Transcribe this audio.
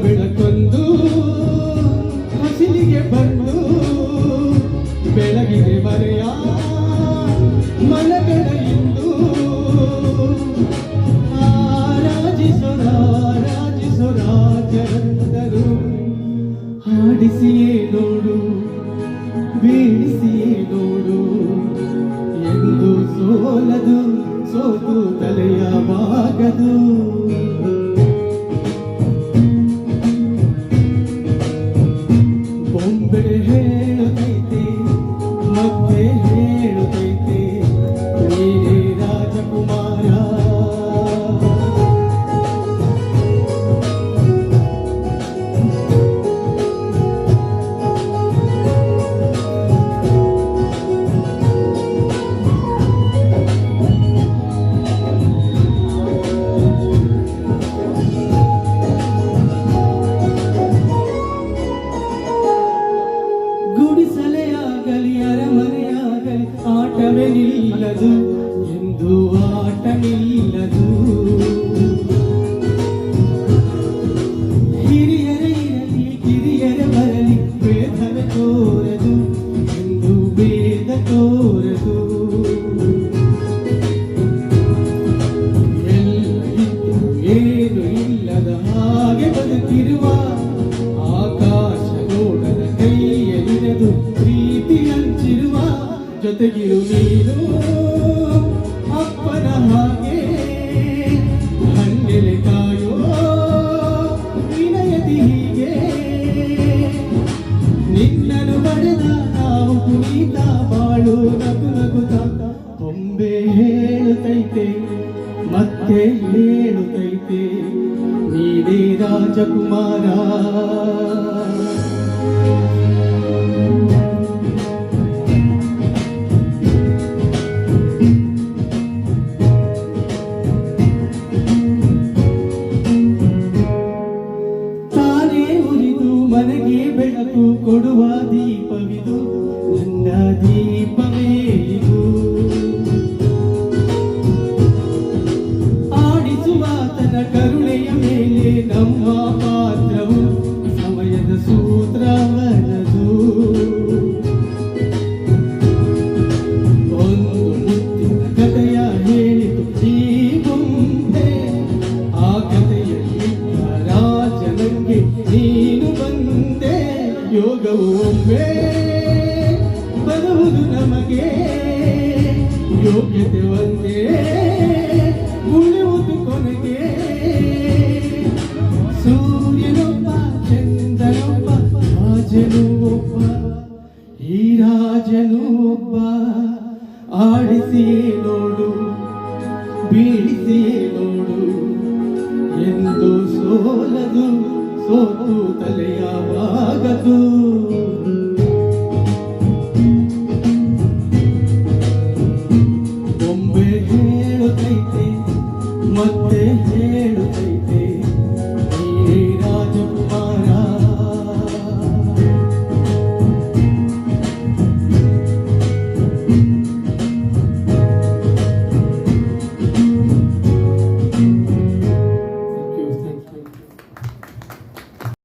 ಬೆಳಕೊಂದು ಹಸಿಲಿಗೆ ಬಂದು ಬೆಳಗಿದೆ ಮರೆಯ ಮನಗಳ ಇಂದು ರಾಜರಂದರು ಹಾಡಿಸಿಯೇ ನೋಡು ಬೀಳಿಸಿಯೇ ನೋಡು ಎಂದು ಸೋಲದು ಸೋತು ತಲೆಯ ಬಾಗದು ಬೊಂಬೆ ಹೇಳುತ್ತೈತೆ ಮತ್ತೆ ಹೇಳುತ್ತೈತೆ ನೀನೇ ರಾಜಕುಮಾರ ಆಟವೇ ನಿಲ್ಲದು ಎಂದು ಆಟ ನಿಲ್ಲದು ಹಿರಿಯರೇ ಇರಲಿ ಕಿರಿಯರೇ ಬರಲಿ ಭೇದವೇ ತೋರದು ಎಂದು ಭೇದ ತೋರದು ಎಲ್ಲ ಇದ್ದು ಏನು ಇಲ್ಲದ ಹಾಗೆ ಬದುಕಿರುವ ಆಕಾಶ ನೋಡದ ಕೈಯಲ್ಲಿರದು ಪ್ರೀತಿ ಹಂಚಿರುವ ಜೊತೆಗಿರು ನೀನು ಅಪ್ಪನ ಹಾಗೆ ಹಣ್ಣೆಲೆ ಕಾಯೋ ವಿನಯದಿ ಹೀಗೆ ನಿನ್ನನ್ನು ಪಡೆದ ನಾವು ಕುಣಿತ ಬಾಳು ನಗು ನಗುತ್ತ ಬೊಂಬೆ ಹೇಳುತ್ತೈತೆ ಮತ್ತೆ ಹೇಳುತ್ತೈತೆ ನೀನೇ ರಾಜಕುಮಾರ ಮನೆಗೆ ಬೆಳಕು ಕೊಡುವ ದೀಪವಿದು ನನ್ನ ದೀಪವೇ ಇದು ಆಡಿಸುವಾತನ ಕರುಣೆಯ ಮೇಲೆ ನಮ್ಮ ಪಾತ್ರವು ಸಮಯದ ಸೂತ್ರವನದು ಒಂದು ಮುತ್ತಿನ ಕಥೆಯ ಹೇಳಿತು ಈ ಗೊಂಬೆ ಆ ಕಥೆಯಲ್ಲಿ ರಾಜನಿಗೆ ನೀನು ಬಂದೆ ಯೋಗವು ಒಮ್ಮೆ ಬರುವುದು ನಮಗೆ ಯೋಗ್ಯತೆ ಒಂದೇ ಉಳಿಯುವುದು ಕೊನೆಗೆ ಸೂರ್ಯನೊಬ್ಬ ಚಂದ್ರನೊಬ್ಬ ರಾಜನು ಒಬ್ಬ ಈ ರಾಜನು ಒಬ್ಬ ಆಡಿಸಿಯೇ ನೋಡು ಬೀಳಿಸಿಯೇ ನೋಡು ಎಂದು ಸೋಲದು ಸೋತು ತಲೆಯ ಬಾಗದು ಬೊಂಬೆ ಹೇಳುತ್ತೈತೆ ಮತ್ತೆ ಹೇಳುತ್ತೈತೆ